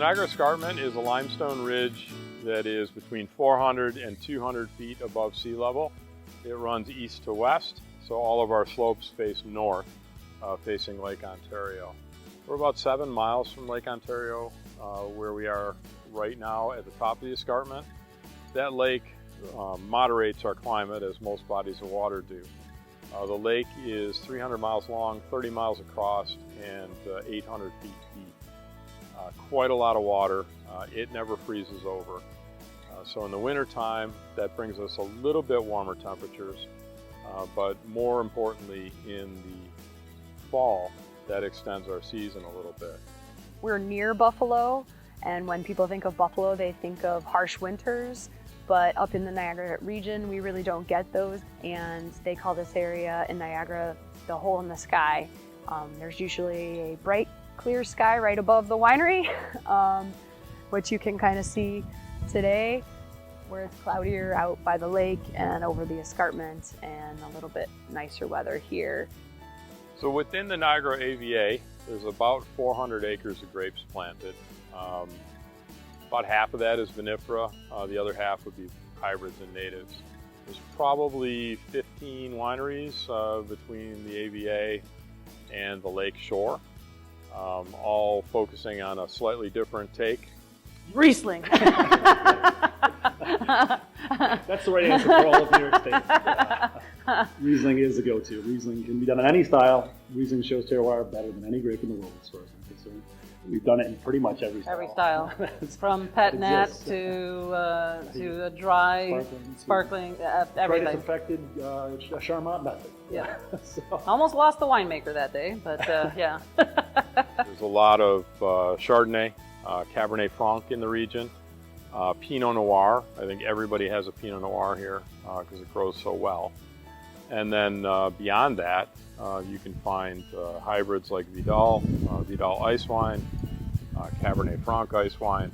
Niagara Escarpment is a limestone ridge that is between 400 and 200 feet above sea level. It runs east to west, so all of our slopes face north, facing Lake Ontario. We're about 7 miles from Lake Ontario, where we are right now at the top of the escarpment. That lake moderates our climate, as most bodies of water do. The lake is 300 miles long, 30 miles across, and 800 feet deep. Quite a lot of water. It never freezes over. So in the winter time, that brings us a little bit warmer temperatures, but more importantly, in the fall, that extends our season a little bit. We're near Buffalo, and when people think of Buffalo, they think of harsh winters. But up in the Niagara region, we really don't get those, and they call this area in Niagara the hole in the sky. There's usually a bright, clear sky right above the winery, which you can kind of see today, where it's cloudier out by the lake and over the escarpment, and a little bit nicer weather here. So within the Niagara AVA, there's about 400 acres of grapes planted. About half of that is vinifera, the other half would be hybrids and natives. There's probably 15 wineries between the AVA and the lake shore, all focusing on a slightly different take. Riesling! That's the right answer for all of New York State. Riesling is the go-to. Riesling can be done in any style. Riesling shows terroir better than any grape in the world, as far as I'm concerned. We've done it in pretty much every style. Every style, from pet nat to a dry, sparkling, everything. Tried perfected Charmat method. Yeah. So. Almost lost the winemaker that day, but yeah. There's a lot of Chardonnay, Cabernet Franc in the region, Pinot Noir. I think everybody has a Pinot Noir here because it grows so well. And then beyond that, you can find hybrids like Vidal, Vidal Ice Wine, Cabernet Franc Ice Wine.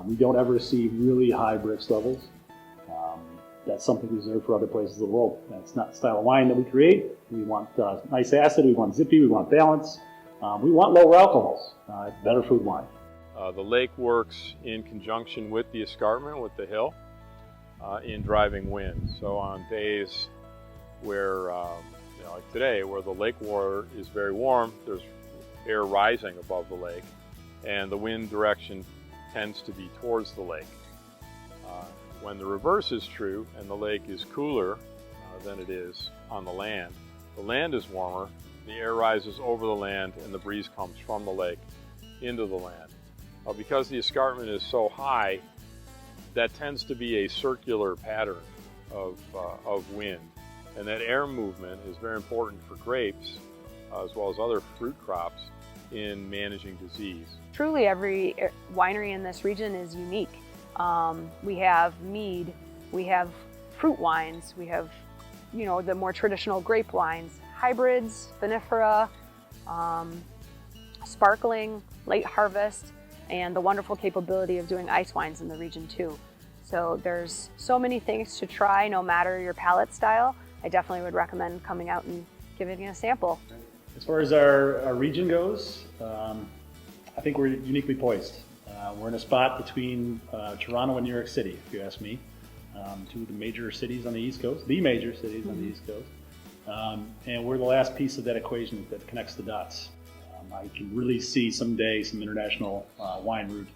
We don't ever see really high Brix levels. That's something reserved for other places in the world. That's not the style of wine that we create. We want nice acid, we want zippy, we want balance. We want lower alcohols. It's better food wine. The lake works in conjunction with the escarpment, with the hill, in driving wind. So on days where, like today, where the lake water is very warm, there's air rising above the lake, and the wind direction tends to be towards the lake. When the reverse is true, and the lake is cooler than it is on the land is warmer, the air rises over the land, and the breeze comes from the lake into the land. Because the escarpment is so high, that tends to be a circular pattern of wind. And that air movement is very important for grapes, as well as other fruit crops, in managing disease. Truly, every winery in this region is unique. We have mead, we have fruit wines, we have, the more traditional grape wines, hybrids, vinifera, sparkling, late harvest, and the wonderful capability of doing ice wines in the region too. So there's so many things to try, no matter your palate style. I definitely would recommend coming out and giving it a sample. As far as our region goes, I think we're uniquely poised. We're in a spot between Toronto and New York City, if you ask me. Two of the major cities on the East Coast, on the East Coast. And we're the last piece of that equation that connects the dots. I can really see someday some international wine route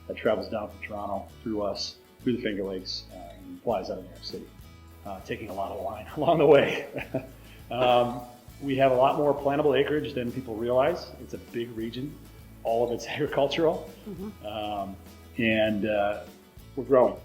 that travels down from Toronto through us, through the Finger Lakes, and flies out of New York City, taking a lot of wine along the way. We have a lot more plantable acreage than people realize. It's a big region. All of it's agricultural, and we're growing.